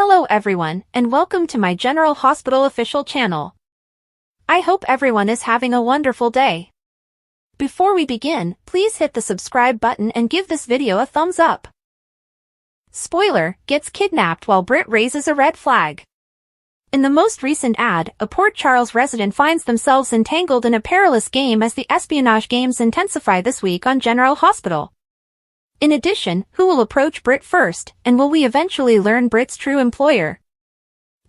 Hello everyone, and welcome to my General Hospital official channel. I hope everyone is having a wonderful day. Before we begin, please hit the subscribe button and give this video a thumbs up. Spoiler, gets kidnapped while Britt raises a red flag. In the most recent ad, a Port Charles resident finds themselves entangled in a perilous game as the espionage games intensify this week on General Hospital. In addition, who will approach Britt first, and will we eventually learn Britt's true employer?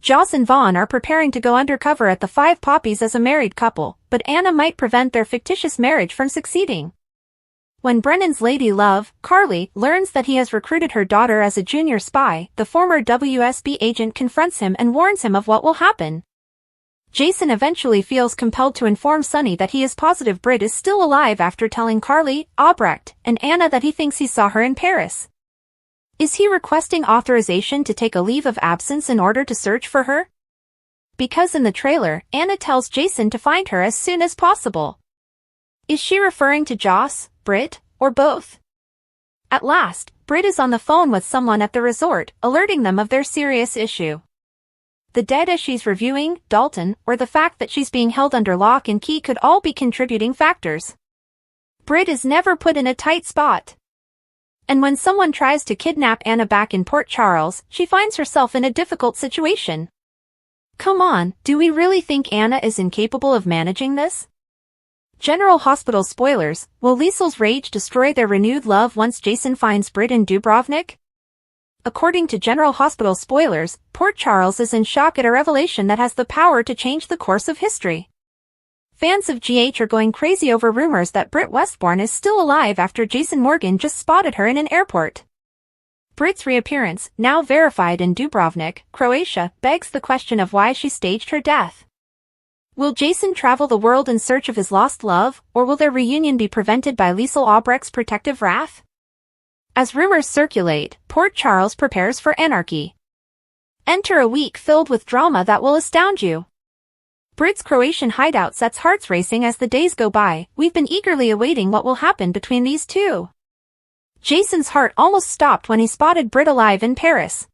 Joss and Vaughn are preparing to go undercover at the Five Poppies as a married couple, but Anna might prevent their fictitious marriage from succeeding. When Brennan's lady love, Carly, learns that he has recruited her daughter as a junior spy, the former WSB agent confronts him and warns him of what will happen. Jason eventually feels compelled to inform Sonny that he is positive Britt is still alive after telling Carly, Albrecht, and Anna that he thinks he saw her in Paris. Is he requesting authorization to take a leave of absence in order to search for her? Because in the trailer, Anna tells Jason to find her as soon as possible. Is she referring to Joss, Britt, or both? At last, Britt is on the phone with someone at the resort, alerting them of their serious issue. The debt she's reviewing, Dalton, or the fact that she's being held under lock and key could all be contributing factors. Britt is never put in a tight spot. And when someone tries to kidnap Anna back in Port Charles, she finds herself in a difficult situation. Come on, do we really think Anna is incapable of managing this? General Hospital spoilers, will Liesl's rage destroy their renewed love once Jason finds Britt in Dubrovnik? According to General Hospital spoilers, Port Charles is in shock at a revelation that has the power to change the course of history. Fans of GH are going crazy over rumors that Britt Westbourne is still alive after Jason Morgan just spotted her in an airport. Britt's reappearance, now verified in Dubrovnik, Croatia, begs the question of why she staged her death. Will Jason travel the world in search of his lost love, or will their reunion be prevented by Liesl Albrecht's protective wrath? As rumors circulate, Port Charles prepares for anarchy. Enter a week filled with drama that will astound you. Britt's Croatian hideout sets hearts racing as the days go by. We've been eagerly awaiting what will happen between these two. Jason's heart almost stopped when he spotted Britt alive in Paris.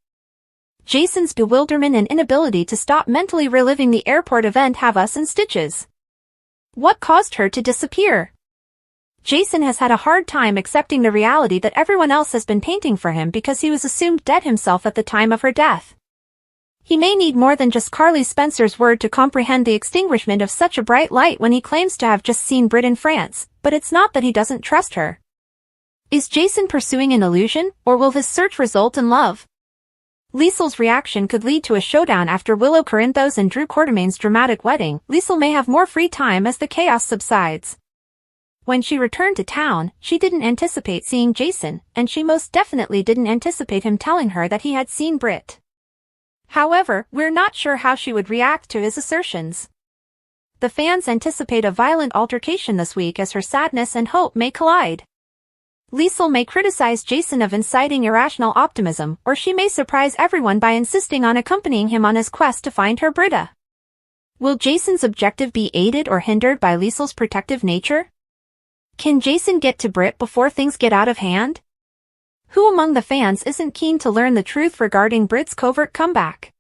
Jason's bewilderment and inability to stop mentally reliving the airport event have us in stitches. What caused her to disappear? Jason has had a hard time accepting the reality that everyone else has been painting for him because he was assumed dead himself at the time of her death. He may need more than just Carly Spencer's word to comprehend the extinguishment of such a bright light when he claims to have just seen Britt in France, but it's not that he doesn't trust her. Is Jason pursuing an illusion, or will his search result in love? Liesl's reaction could lead to a showdown after Willow Corinthos and Drew Quartermain's dramatic wedding. Liesl may have more free time as the chaos subsides. When she returned to town, she didn't anticipate seeing Jason, and she most definitely didn't anticipate him telling her that he had seen Britt. However, we're not sure how she would react to his assertions. The fans anticipate a violent altercation this week as her sadness and hope may collide. Liesl may criticize Jason of inciting irrational optimism, or she may surprise everyone by insisting on accompanying him on his quest to find her Britta. Will Jason's objective be aided or hindered by Liesl's protective nature? Can Jason get to Britt before things get out of hand? Who among the fans isn't keen to learn the truth regarding Britt's covert comeback?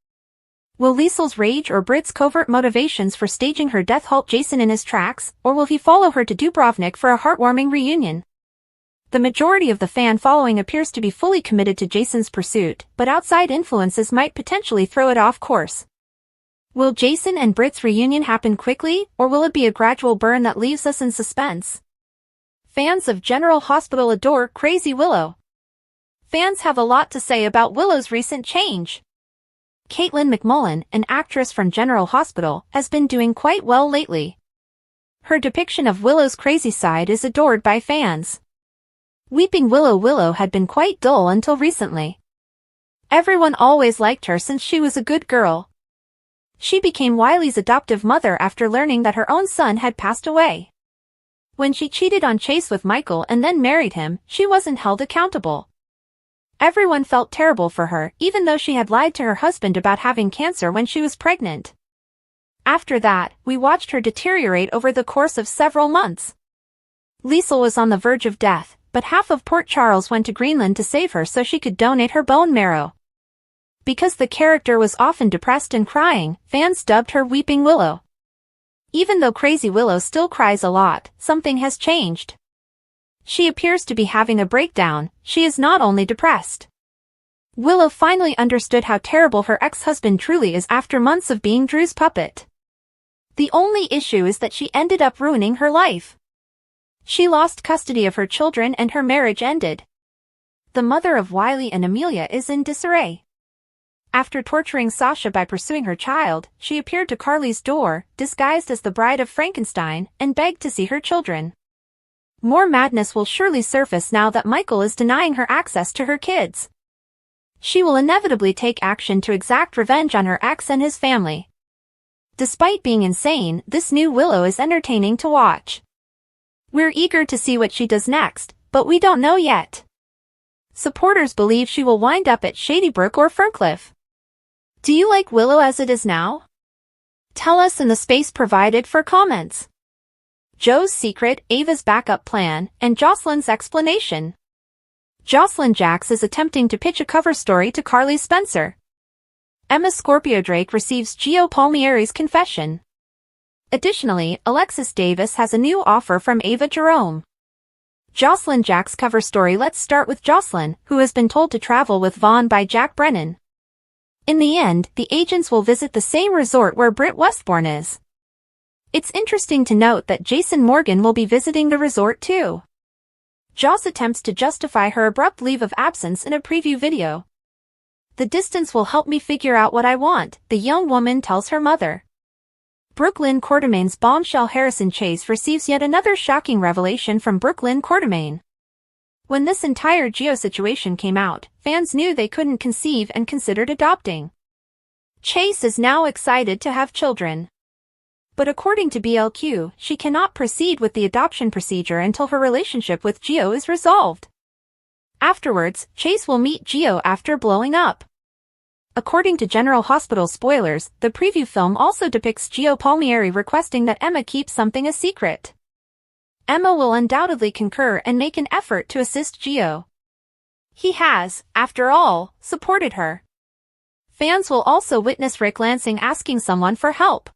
Will Liesl's rage or Britt's covert motivations for staging her death halt Jason in his tracks, or will he follow her to Dubrovnik for a heartwarming reunion? The majority of the fan following appears to be fully committed to Jason's pursuit, but outside influences might potentially throw it off course. Will Jason and Britt's reunion happen quickly, or will it be a gradual burn that leaves us in suspense? Fans of General Hospital adore Crazy Willow. Fans have a lot to say about Willow's recent change. Caitlin McMullen, an actress from General Hospital, has been doing quite well lately. Her depiction of Willow's crazy side is adored by fans. Weeping Willow had been quite dull until recently. Everyone always liked her since she was a good girl. She became Wiley's adoptive mother after learning that her own son had passed away. When she cheated on Chase with Michael and then married him, she wasn't held accountable. Everyone felt terrible for her, even though she had lied to her husband about having cancer when she was pregnant. After that, we watched her deteriorate over the course of several months. Liesl was on the verge of death, but half of Port Charles went to Greenland to save her so she could donate her bone marrow. Because the character was often depressed and crying, fans dubbed her Weeping Willow. Even though Crazy Willow still cries a lot, something has changed. She appears to be having a breakdown. She is not only depressed. Willow finally understood how terrible her ex-husband truly is after months of being Drew's puppet. The only issue is that she ended up ruining her life. She lost custody of her children and her marriage ended. The mother of Wiley and Amelia is in disarray. After torturing Sasha by pursuing her child, she appeared to Carly's door, disguised as the bride of Frankenstein, and begged to see her children. More madness will surely surface now that Michael is denying her access to her kids. She will inevitably take action to exact revenge on her ex and his family. Despite being insane, this new Willow is entertaining to watch. We're eager to see what she does next, but we don't know yet. Supporters believe she will wind up at Shadybrook or Ferncliff. Do you like Willow as it is now? Tell us in the space provided for comments. Joe's secret, Ava's backup plan, and Jocelyn's explanation. Jocelyn Jax is attempting to pitch a cover story to Carly Spencer. Emma Scorpio Drake receives Gio Palmieri's confession. Additionally, Alexis Davis has a new offer from Ava Jerome. Jocelyn Jax cover story. Let's start with Jocelyn, who has been told to travel with Vaughn by Jack Brennan. In the end, the agents will visit the same resort where Britt Westbourne is. It's interesting to note that Jason Morgan will be visiting the resort too. Joss attempts to justify her abrupt leave of absence in a preview video. The distance will help me figure out what I want, the young woman tells her mother. Brooklyn Quartermaine's bombshell Harrison Chase receives yet another shocking revelation from Brooklyn Quartermaine. When this entire Gio situation came out, fans knew they couldn't conceive and considered adopting. Chase is now excited to have children. But according to BLQ, she cannot proceed with the adoption procedure until her relationship with Gio is resolved. Afterwards, Chase will meet Gio after blowing up. According to General Hospital spoilers, the preview film also depicts Gio Palmieri requesting that Emma keep something a secret. Emma will undoubtedly concur and make an effort to assist Gio. He has, after all, supported her. Fans will also witness Rick Lansing asking someone for help.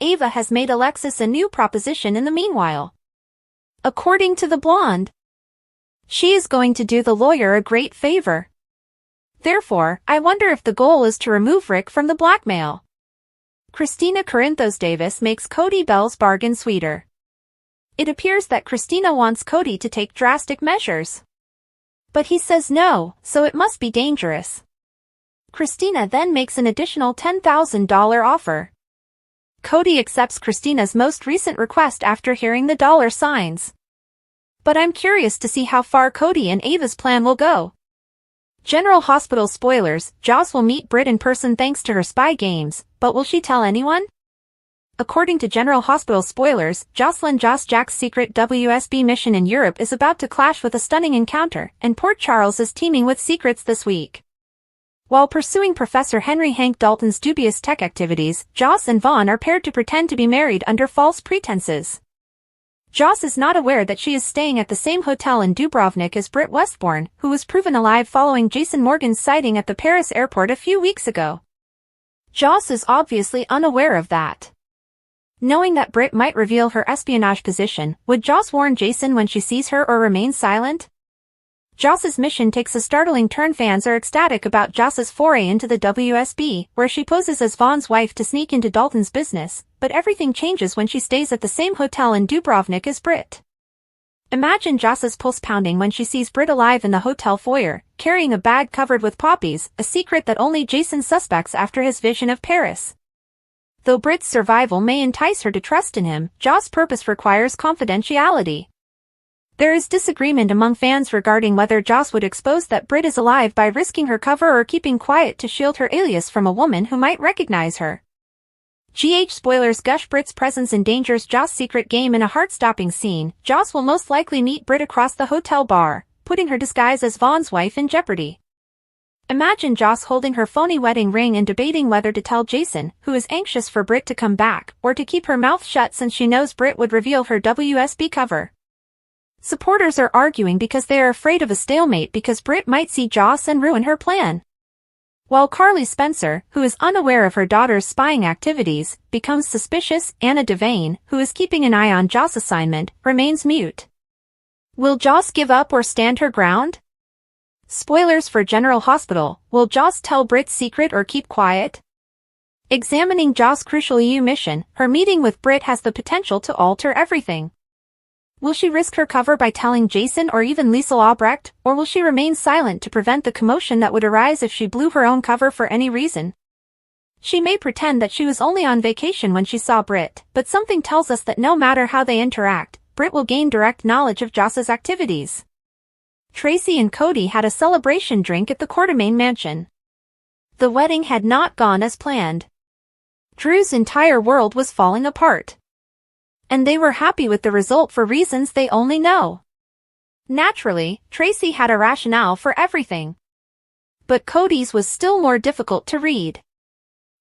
Ava has made Alexis a new proposition in the meanwhile. According to the blonde, she is going to do the lawyer a great favor. Therefore, I wonder if the goal is to remove Rick from the blackmail. Christina Corinthos Davis makes Cody Bell's bargain sweeter. It appears that Christina wants Cody to take drastic measures. But he says no, so it must be dangerous. Christina then makes an additional $10,000 offer. Cody accepts Christina's most recent request after hearing the dollar signs. But I'm curious to see how far Cody and Ava's plan will go. General Hospital spoilers, Joss will meet Britt in person thanks to her spy games, but will she tell anyone? According to General Hospital spoilers, Jocelyn Joss Jack's secret WSB mission in Europe is about to clash with a stunning encounter, and Port Charles is teeming with secrets this week. While pursuing Professor Henry Hank Dalton's dubious tech activities, Joss and Vaughn are paired to pretend to be married under false pretenses. Joss is not aware that she is staying at the same hotel in Dubrovnik as Britt Westbourne, who was proven alive following Jason Morgan's sighting at the Paris airport a few weeks ago. Joss is obviously unaware of that. Knowing that Britt might reveal her espionage position, would Joss warn Jason when she sees her or remain silent? Joss's mission takes a startling turn. Fans are ecstatic about Joss's foray into the WSB, where she poses as Vaughn's wife to sneak into Dalton's business, but everything changes when she stays at the same hotel in Dubrovnik as Britt. Imagine Joss's pulse pounding when she sees Britt alive in the hotel foyer, carrying a bag covered with poppies, a secret that only Jason suspects after his vision of Paris. Though Britt's survival may entice her to trust in him, Joss' purpose requires confidentiality. There is disagreement among fans regarding whether Joss would expose that Britt is alive by risking her cover or keeping quiet to shield her alias from a woman who might recognize her. GH spoilers gush. Britt's presence endangers Joss' secret game in a heart-stopping scene. Joss will most likely meet Britt across the hotel bar, putting her disguise as Vaughn's wife in jeopardy. Imagine Joss holding her phony wedding ring and debating whether to tell Jason, who is anxious for Britt to come back, or to keep her mouth shut since she knows Britt would reveal her WSB cover. Supporters are arguing because they are afraid of a stalemate because Britt might see Joss and ruin her plan. While Carly Spencer, who is unaware of her daughter's spying activities, becomes suspicious, Anna Devane, who is keeping an eye on Joss' assignment, remains mute. Will Joss give up or stand her ground? Spoilers for General Hospital, will Joss tell Britt's secret or keep quiet? Examining Joss' crucial EU mission, her meeting with Britt has the potential to alter everything. Will she risk her cover by telling Jason or even Liesel Albrecht, or will she remain silent to prevent the commotion that would arise if she blew her own cover for any reason? She may pretend that she was only on vacation when she saw Britt, but something tells us that no matter how they interact, Britt will gain direct knowledge of Joss's activities. Tracy and Cody had a celebration drink at the Quartermain mansion. The wedding had not gone as planned. Drew's entire world was falling apart. And they were happy with the result for reasons they only know. Naturally, Tracy had a rationale for everything. But Cody's was still more difficult to read.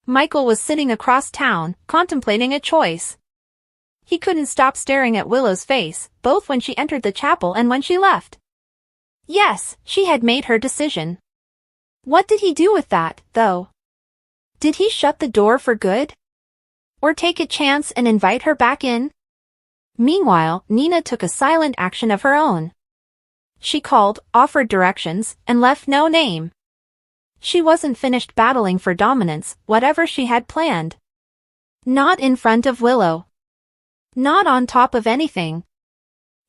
Michael was sitting across town, contemplating a choice. He couldn't stop staring at Willow's face, both when she entered the chapel and when she left. Yes, she had made her decision. What did he do with that, though? Did he shut the door for good? Or take a chance and invite her back in? Meanwhile, Nina took a silent action of her own. She called, offered directions, and left no name. She wasn't finished battling for dominance, whatever she had planned. Not in front of Willow. Not on top of anything.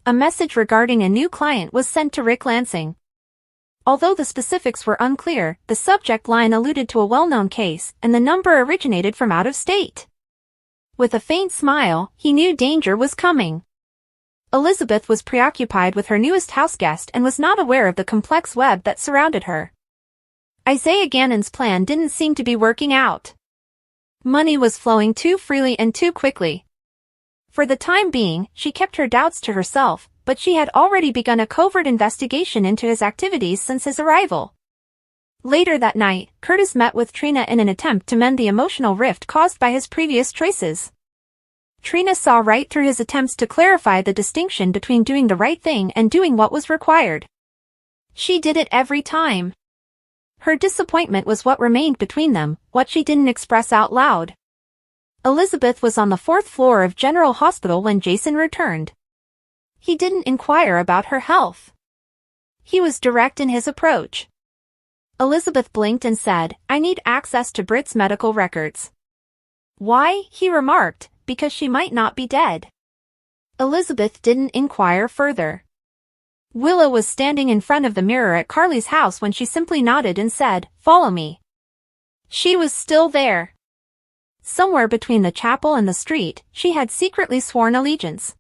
A message regarding a new client was sent to Rick Lansing. Although the specifics were unclear, the subject line alluded to a well-known case, and the number originated from out of state. With a faint smile, he knew danger was coming. Elizabeth was preoccupied with her newest houseguest and was not aware of the complex web that surrounded her. Isaiah Gannon's plan didn't seem to be working out. Money was flowing too freely and too quickly. For the time being, she kept her doubts to herself, but she had already begun a covert investigation into his activities since his arrival. Later that night, Curtis met with Trina in an attempt to mend the emotional rift caused by his previous choices. Trina saw right through his attempts to clarify the distinction between doing the right thing and doing what was required. She did it every time. Her disappointment was what remained between them, what she didn't express out loud. Elizabeth was on the 4th floor of General Hospital when Jason returned. He didn't inquire about her health. He was direct in his approach. Elizabeth blinked and said, "I need access to Britt's medical records." "Why?" he remarked, "because she might not be dead." Elizabeth didn't inquire further. Willow was standing in front of the mirror at Carly's house when she simply nodded and said, "Follow me." She was still there. Somewhere between the chapel and the street, she had secretly sworn allegiance.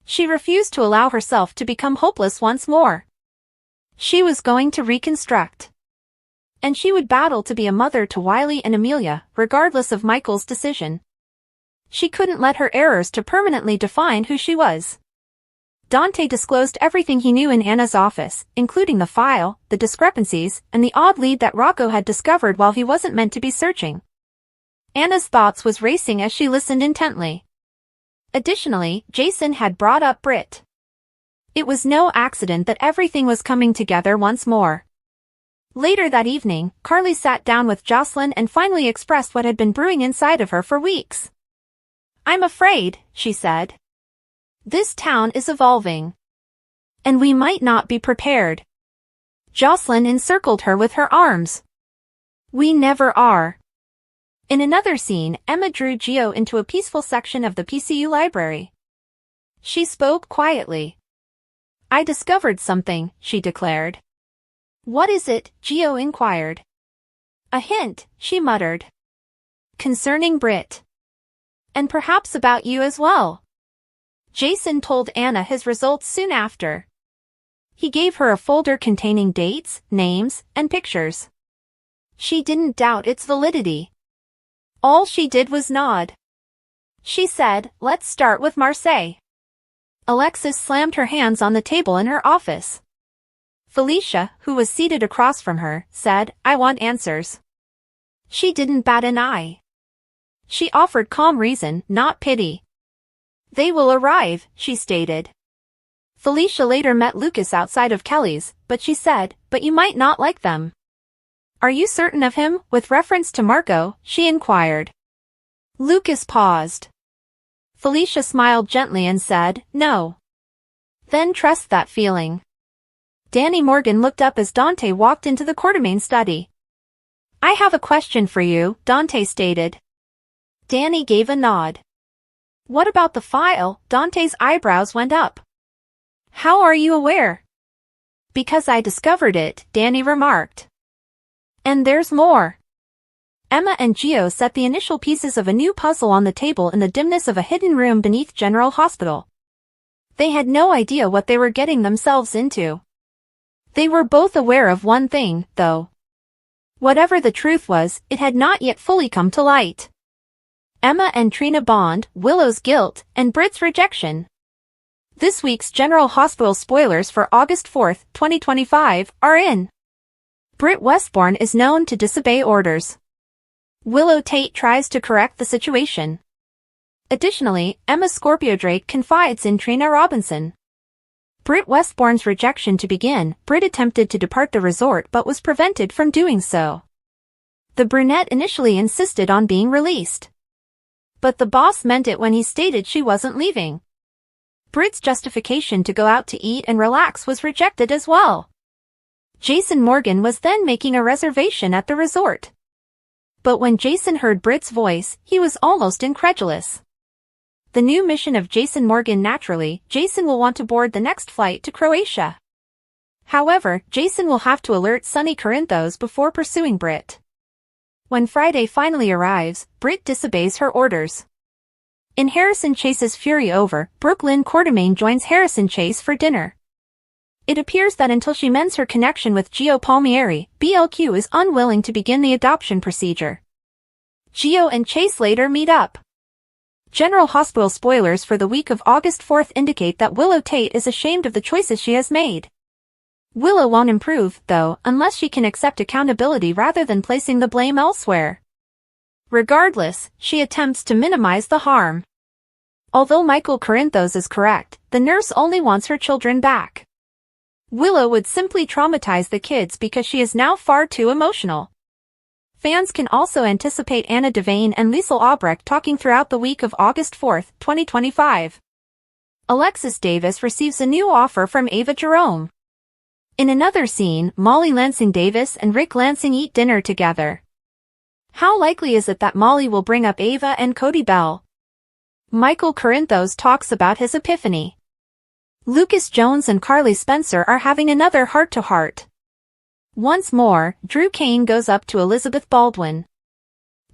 She refused to allow herself to become hopeless once more. She was going to reconstruct. And she would battle to be a mother to Wiley and Amelia, regardless of Michael's decision. She couldn't let her errors to permanently define who she was. Dante disclosed everything he knew in Anna's office, including the file, the discrepancies, and the odd lead that Rocco had discovered while he wasn't meant to be searching. Anna's thoughts was racing as she listened intently. Additionally, Jason had brought up Britt. It was no accident that everything was coming together once more. Later that evening, Carly sat down with Jocelyn and finally expressed what had been brewing inside of her for weeks. "I'm afraid," she said. "This town is evolving. And we might not be prepared." Jocelyn encircled her with her arms. "We never are." In another scene, Emma drew Gio into a peaceful section of the PCU library. She spoke quietly. "I discovered something," she declared. "What is it?" Gio inquired. "A hint," she muttered. "Concerning Britt. And perhaps about you as well." Jason told Anna his results soon after. He gave her a folder containing dates, names, and pictures. She didn't doubt its validity. All she did was nod. She said, "Let's start with Marseille." Alexis slammed her hands on the table in her office. Felicia, who was seated across from her, said, "I want answers." She didn't bat an eye. She offered calm reason, not pity. "They will arrive," she stated. Felicia later met Lucas outside of Kelly's, but she said, "But you might not like them." Are you certain of him? With reference to Marco, she inquired. Lucas paused. Felicia smiled gently and said, no. Then trust that feeling. Danny Morgan looked up as Dante walked into the Quartermain study. I have a question for you, Dante stated. Danny gave a nod. What about the file? Dante's eyebrows went up. How are you aware? Because I discovered it, Danny remarked. And there's more. Emma and Gio set the initial pieces of a new puzzle on the table in the dimness of a hidden room beneath General Hospital. They had no idea what they were getting themselves into. They were both aware of one thing, though. Whatever the truth was, it had not yet fully come to light. Emma and Trina bond, Willow's guilt, and Britt's rejection. This week's General Hospital spoilers for August 4, 2025, are in. Britt Westbourne is known to disobey orders. Willow Tate tries to correct the situation. Additionally, Emma Scorpio Drake confides in Trina Robinson. Britt Westbourne's rejection to begin, Britt attempted to depart the resort but was prevented from doing so. The brunette initially insisted on being released. But the boss meant it when he stated she wasn't leaving. Britt's justification to go out to eat and relax was rejected as well. Jason Morgan was then making a reservation at the resort. But when Jason heard Britt's voice, he was almost incredulous. The new mission of Jason Morgan naturally, Jason will want to board the next flight to Croatia. However, Jason will have to alert Sonny Corinthos before pursuing Britt. When Friday finally arrives, Britt disobeys her orders. In Harrison Chase's fury over, Brooklyn Quartermain joins Harrison Chase for dinner. It appears that until she mends her connection with Gio Palmieri, BLQ is unwilling to begin the adoption procedure. Gio and Chase later meet up. General Hospital spoilers for the week of August 4 indicate that Willow Tate is ashamed of the choices she has made. Willow won't improve, though, unless she can accept accountability rather than placing the blame elsewhere. Regardless, she attempts to minimize the harm. Although Michael Corinthos is correct, the nurse only wants her children back. Willow would simply traumatize the kids because she is now far too emotional. Fans can also anticipate Anna Devane and Liesl Albrecht talking throughout the week of August 4, 2025. Alexis Davis receives a new offer from Ava Jerome. In another scene, Molly Lansing Davis and Rick Lansing eat dinner together. How likely is it that Molly will bring up Ava and Cody Bell? Michael Corinthos talks about his epiphany. Lucas Jones and Carly Spencer are having another heart-to-heart. Once more, Drew Kane goes up to Elizabeth Baldwin.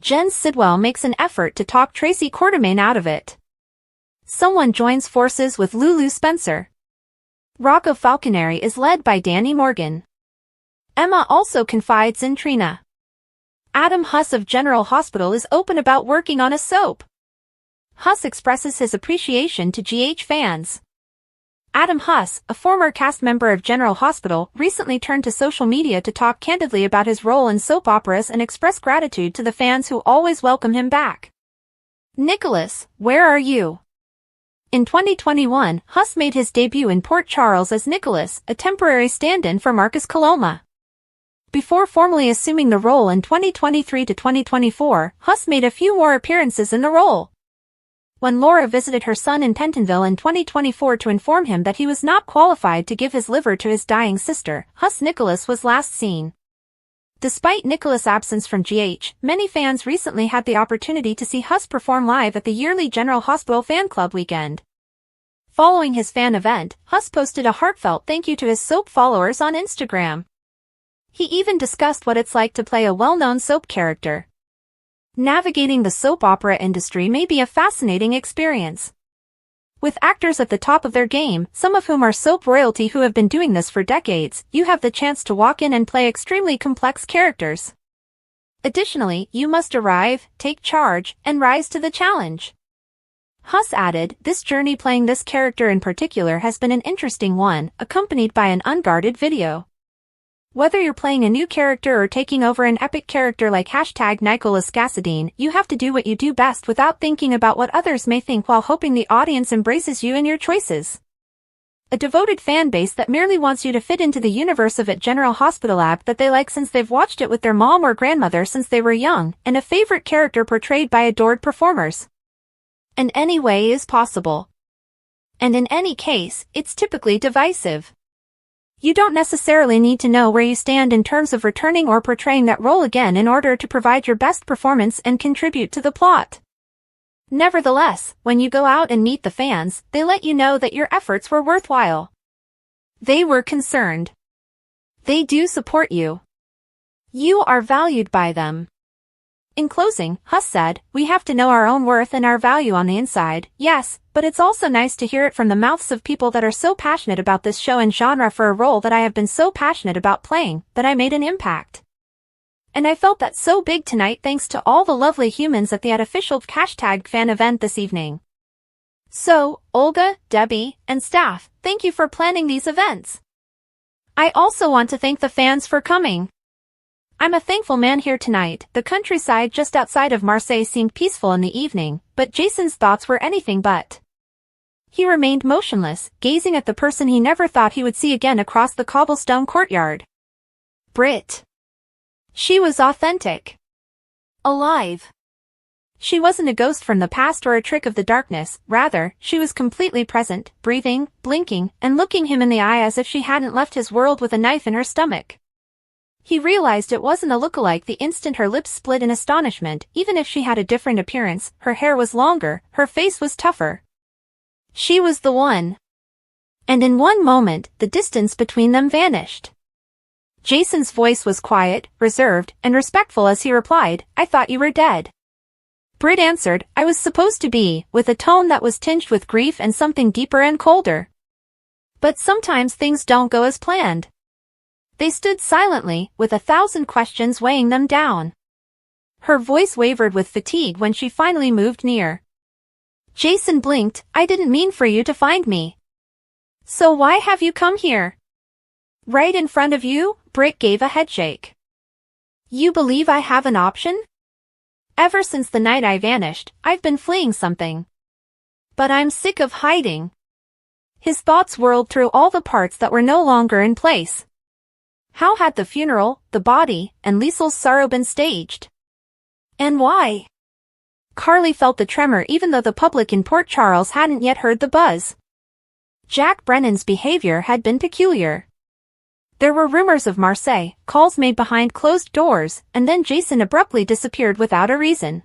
Jen Sidwell makes an effort to talk Tracy Quartermain out of it. Someone joins forces with Lulu Spencer. Rocco Falconeri is led by Danny Morgan. Emma also confides in Trina. Adam Huss of General Hospital is open about working on a soap. Huss expresses his appreciation to GH fans. Adam Huss, a former cast member of General Hospital, recently turned to social media to talk candidly about his role in soap operas and express gratitude to the fans who always welcome him back. Nicholas, where are you? In 2021, Huss made his debut in Port Charles as Nicholas, a temporary stand-in for Marcus Coloma. Before formally assuming the role in 2023 to 2024, Huss made a few more appearances in the role. When Laura visited her son in Pentonville in 2024 to inform him that he was not qualified to give his liver to his dying sister, Huss Nicholas was last seen. Despite Nicholas' absence from GH, many fans recently had the opportunity to see Huss perform live at the yearly General Hospital Fan Club weekend. Following his fan event, Huss posted a heartfelt thank you to his soap followers on Instagram. He even discussed what it's like to play a well-known soap character. Navigating the soap opera industry may be a fascinating experience. With actors at the top of their game, some of whom are soap royalty who have been doing this for decades, you have the chance to walk in and play extremely complex characters. Additionally, you must arrive, take charge, and rise to the challenge. Huss added, this journey playing this character in particular has been an interesting one, accompanied by an unguarded video. Whether you're playing a new character or taking over an epic character like #Nicholas Cassadine, you have to do what you do best without thinking about what others may think while hoping the audience embraces you and your choices. a devoted fan base that merely wants you to fit into the universe of a General Hospital app that they like since they've watched it with their mom or grandmother since they were young, and a favorite character portrayed by adored performers. And any way is possible. And in any case, it's typically divisive. You don't necessarily need to know where you stand in terms of returning or portraying that role again in order to provide your best performance and contribute to the plot. Nevertheless, when you go out and meet the fans, they let you know that your efforts were worthwhile. They were concerned. They do support you. You are valued by them. In closing, Huss said, "We have to know our own worth and our value on the inside, yes, but it's also nice to hear it from the mouths of people that are so passionate about this show and genre for a role that I have been so passionate about playing, that I made an impact. And I felt that so big tonight thanks to all the lovely humans at the @official #fan event this evening." So, Olga, Debbie, and staff, thank you for planning these events. I also want to thank the fans for coming. I'm a thankful man here tonight. The countryside just outside of Marseille seemed peaceful in the evening, but Jason's thoughts were anything but. He remained motionless, gazing at the person he never thought he would see again across the cobblestone courtyard. Britt. She was authentic. Alive. She wasn't a ghost from the past or a trick of the darkness, rather, she was completely present, breathing, blinking, and looking him in the eye as if she hadn't left his world with a knife in her stomach. He realized it wasn't a lookalike the instant her lips split in astonishment. Even if she had a different appearance, her hair was longer, her face was tougher. She was the one. And in one moment, the distance between them vanished. Jason's voice was quiet, reserved, and respectful as he replied, "I thought you were dead." Britt answered, "I was supposed to be," with a tone that was tinged with grief and something deeper and colder. But sometimes things don't go as planned. They stood silently, with 1,000 questions weighing them down. Her voice wavered with fatigue when she finally moved near. Jason blinked, "I didn't mean for you to find me. So why have you come here?" "Right in front of you," Britt gave a headshake. "You believe I have an option?" "Ever since the night I vanished, I've been fleeing something. But I'm sick of hiding." His thoughts whirled through all the parts that were no longer in place. How had the funeral, the body, and Liesel's sorrow been staged? And why? Carly felt the tremor even though the public in Port Charles hadn't yet heard the buzz. Jack Brennan's behavior had been peculiar. There were rumors of Marseille, calls made behind closed doors, and then Jason abruptly disappeared without a reason.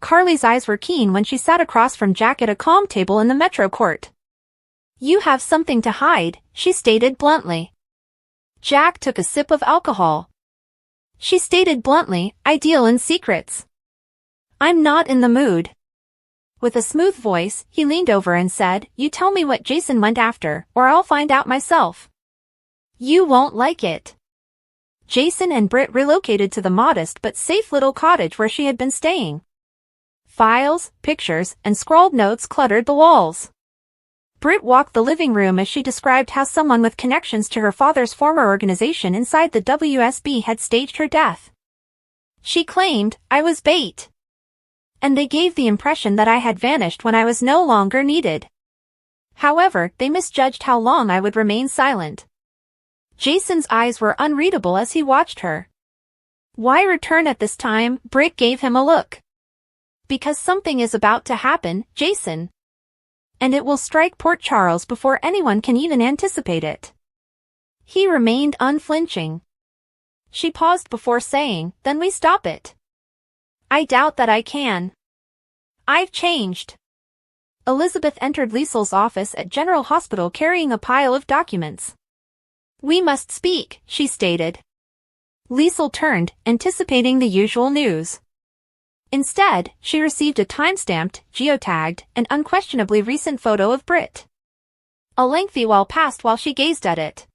Carly's eyes were keen when she sat across from Jack at a calm table in the Metro Court. "You have something to hide," she stated bluntly. Jack took a sip of alcohol. She stated bluntly, "I deal in secrets. I'm not in the mood." With a smooth voice, he leaned over and said, "You tell me what Jason went after, or I'll find out myself. You won't like it." Jason and Britt relocated to the modest but safe little cottage where she had been staying. Files, pictures, and scrawled notes cluttered the walls. Britt walked the living room as she described how someone with connections to her father's former organization inside the WSB had staged her death. She claimed, "I was bait. And they gave the impression that I had vanished when I was no longer needed. However, they misjudged how long I would remain silent." Jason's eyes were unreadable as he watched her. "Why return at this time?" Britt gave him a look. "Because something is about to happen, Jason. And it will strike Port Charles before anyone can even anticipate it." He remained unflinching. She paused before saying, "Then we stop it." "I doubt that I can. I've changed." Elizabeth entered Liesel's office at General Hospital carrying a pile of documents. "We must speak," she stated. Liesel turned, anticipating the usual news. Instead, she received a time-stamped, geotagged, and unquestionably recent photo of Britt. A lengthy while passed while she gazed at it.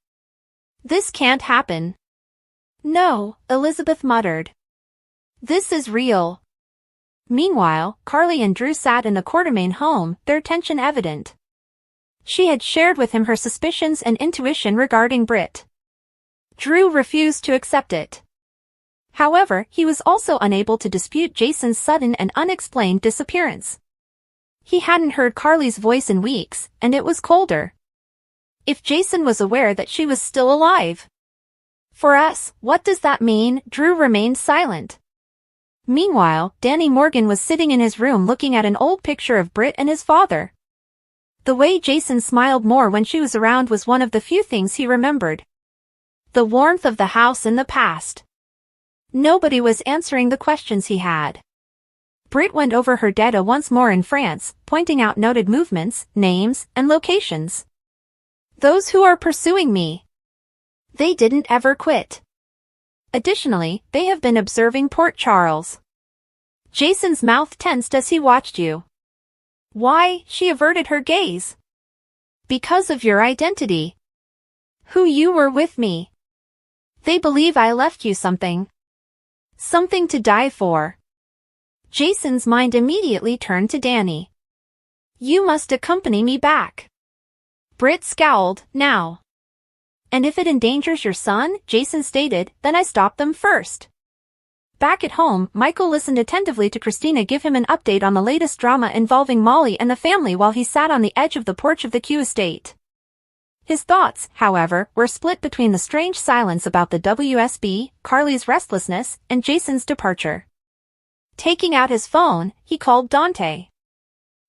"This can't happen." "No," Elizabeth muttered. "This is real." Meanwhile, Carly and Drew sat in the Quartermain home, their tension evident. She had shared with him her suspicions and intuition regarding Britt. Drew refused to accept it. However, he was also unable to dispute Jason's sudden and unexplained disappearance. He hadn't heard Carly's voice in weeks, and it was colder. If Jason was aware that she was still alive. For us, what does that mean? Drew remained silent. Meanwhile, Danny Morgan was sitting in his room looking at an old picture of Britt and his father. The way Jason smiled more when she was around was one of the few things he remembered. The warmth of the house in the past. Nobody was answering the questions he had. Britt went over her data once more in France, pointing out noted movements, names, and locations. Those who are pursuing me. They didn't ever quit. Additionally, they have been observing Port Charles. Jason's mouth tensed as he watched you. Why? She averted her gaze. Because of your identity. Who you were with me. They believe I left you something. Something to die for. Jason's mind immediately turned to Danny. You must accompany me back. Britt scowled, now. And if it endangers your son, Jason stated, then I stop them first. Back at home, Michael listened attentively to Christina give him an update on the latest drama involving Molly and the family while he sat on the edge of the porch of the Q estate. His thoughts, however, were split between the strange silence about the WSB, Carly's restlessness, and Jason's departure. Taking out his phone, he called Dante.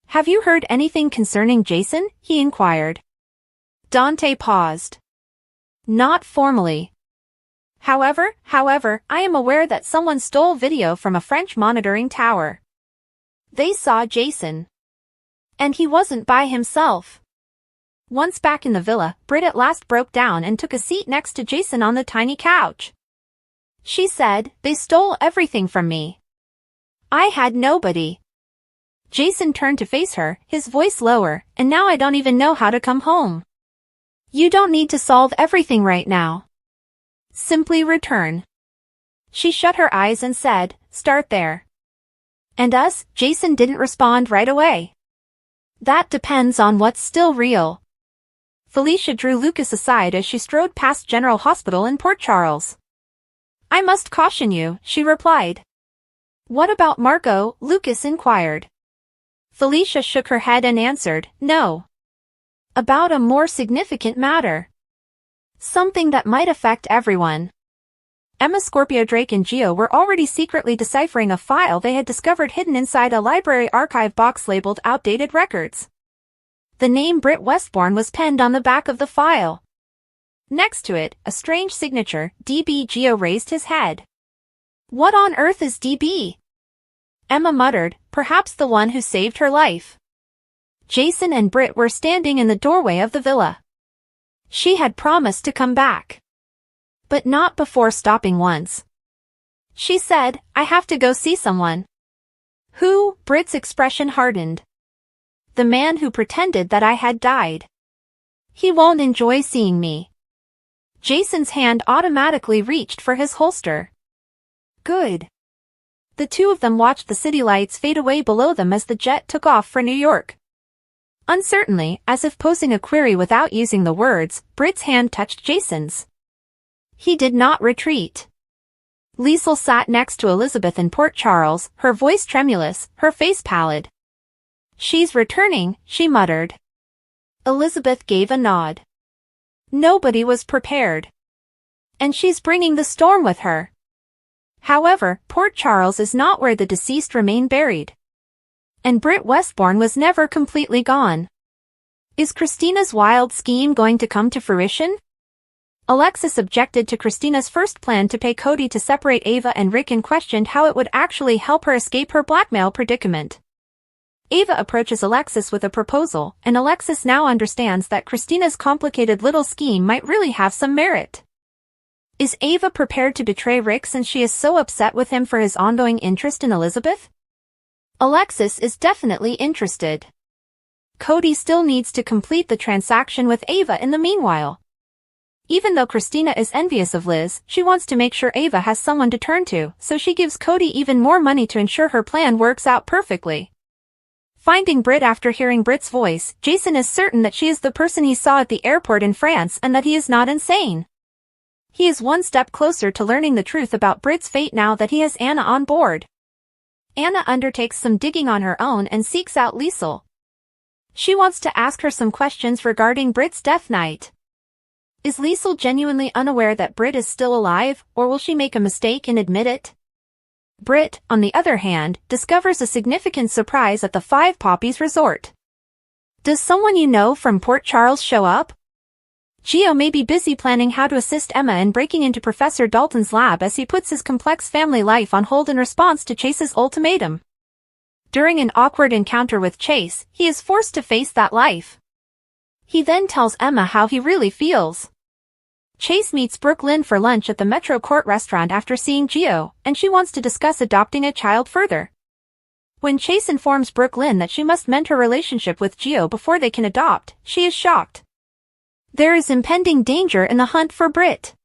Have you heard anything concerning Jason? He inquired. Dante paused. Not formally. However, I am aware that someone stole video from a French monitoring tower. They saw Jason. And he wasn't by himself. Once back in the villa, Britt at last broke down and took a seat next to Jason on the tiny couch. She said, they stole everything from me. I had nobody. Jason turned to face her, his voice lower, and now I don't even know how to come home. You don't need to solve everything right now. Simply return. She shut her eyes and said, start there. And us? Jason didn't respond right away. That depends on what's still real. Felicia drew Lucas aside as she strode past General Hospital in Port Charles. I must caution you, she replied. What about Marco? Lucas inquired. Felicia shook her head and answered, no. About a more significant matter. Something that might affect everyone. Emma, Scorpio, Drake and Gio were already secretly deciphering a file they had discovered hidden inside a library archive box labeled Outdated Records. The name Britt Westbourne was penned on the back of the file. Next to it, a strange signature, DB. Gio raised his head. What on earth is DB? Emma muttered, perhaps the one who saved her life. Jason and Britt were standing in the doorway of the villa. She had promised to come back. But not before stopping once. She said, I have to go see someone. Who? Britt's expression hardened. The man who pretended that I had died. He won't enjoy seeing me. Jason's hand automatically reached for his holster. Good. The two of them watched the city lights fade away below them as the jet took off for New York. Uncertainly, as if posing a query without using the words, Britt's hand touched Jason's. He did not retreat. Liesl sat next to Elizabeth in Port Charles, her voice tremulous, her face pallid. She's returning, she muttered. Elizabeth gave a nod. Nobody was prepared. And she's bringing the storm with her. However, Port Charles is not where the deceased remain buried. And Britt Westbourne was never completely gone. Is Christina's wild scheme going to come to fruition? Alexis objected to Christina's first plan to pay Cody to separate Ava and Rick and questioned how it would actually help her escape her blackmail predicament. Ava approaches Alexis with a proposal, and Alexis now understands that Christina's complicated little scheme might really have some merit. Is Ava prepared to betray Rick since she is so upset with him for his ongoing interest in Elizabeth? Alexis is definitely interested. Cody still needs to complete the transaction with Ava in the meanwhile. Even though Christina is envious of Liz, she wants to make sure Ava has someone to turn to, so she gives Cody even more money to ensure her plan works out perfectly. Finding Britt after hearing Britt's voice, Jason is certain that she is the person he saw at the airport in France and that he is not insane. He is one step closer to learning the truth about Britt's fate now that he has Anna on board. Anna undertakes some digging on her own and seeks out Liesl. She wants to ask her some questions regarding Britt's death night. Is Liesel genuinely unaware that Britt is still alive, or will she make a mistake and admit it? Britt, on the other hand, discovers a significant surprise at the Five Poppies resort. Does someone you know from Port Charles show up? Gio may be busy planning how to assist Emma in breaking into Professor Dalton's lab as he puts his complex family life on hold in response to Chase's ultimatum. During an awkward encounter with Chase, he is forced to face that life. He then tells Emma how he really feels. Chase meets Brooklyn for lunch at the Metro Court restaurant after seeing Gio, and she wants to discuss adopting a child further. When Chase informs Brooklyn that she must mend her relationship with Gio before they can adopt, she is shocked. There is impending danger in the hunt for Britt.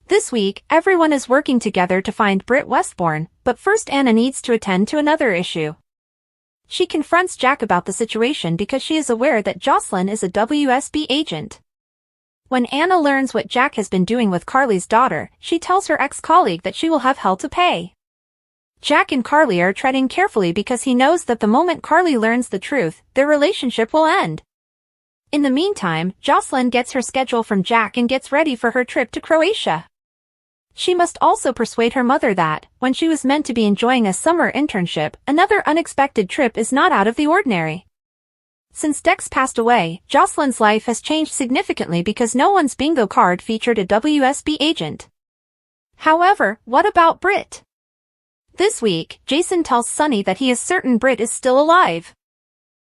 This week, everyone is working together to find Britt Westbourne, but first Anna needs to attend to another issue. She confronts Jack about the situation because she is aware that Jocelyn is a WSB agent. When Anna learns what Jack has been doing with Carly's daughter, she tells her ex-colleague that she will have hell to pay. Jack and Carly are treading carefully because he knows that the moment Carly learns the truth, their relationship will end. In the meantime, Jocelyn gets her schedule from Jack and gets ready for her trip to Croatia. She must also persuade her mother that, when she was meant to be enjoying a summer internship, another unexpected trip is not out of the ordinary. Since Dex passed away, Jocelyn's life has changed significantly because no one's bingo card featured a WSB agent. However, what about Britt? This week, Jason tells Sunny that he is certain Britt is still alive.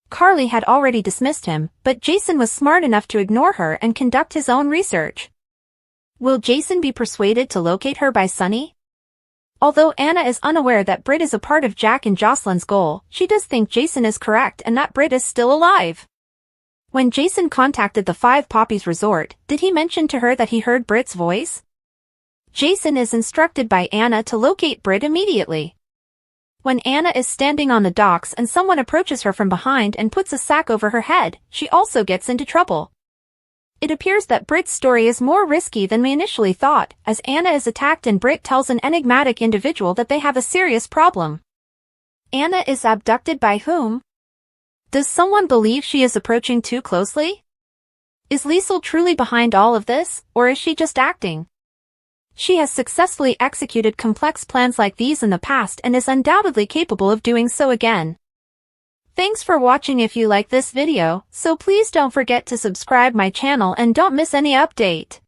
Carly had already dismissed him, but Jason was smart enough to ignore her and conduct his own research. Will Jason be persuaded to locate her by Sunny? Although Anna is unaware that Britt is a part of Jack and Jocelyn's goal, she does think Jason is correct and that Britt is still alive. When Jason contacted the Five Poppies resort, did he mention to her that he heard Britt's voice? Jason is instructed by Anna to locate Britt immediately. When Anna is standing on the docks and someone approaches her from behind and puts a sack over her head, she also gets into trouble. It appears that Britt's story is more risky than we initially thought, as Anna is attacked and Britt tells an enigmatic individual that they have a serious problem. Anna is abducted by whom? Does someone believe she is approaching too closely? Is Liesel truly behind all of this, or is she just acting? She has successfully executed complex plans like these in the past and is undoubtedly capable of doing so again. Thanks for watching. If you like this video, so please don't forget to subscribe my channel and don't miss any update.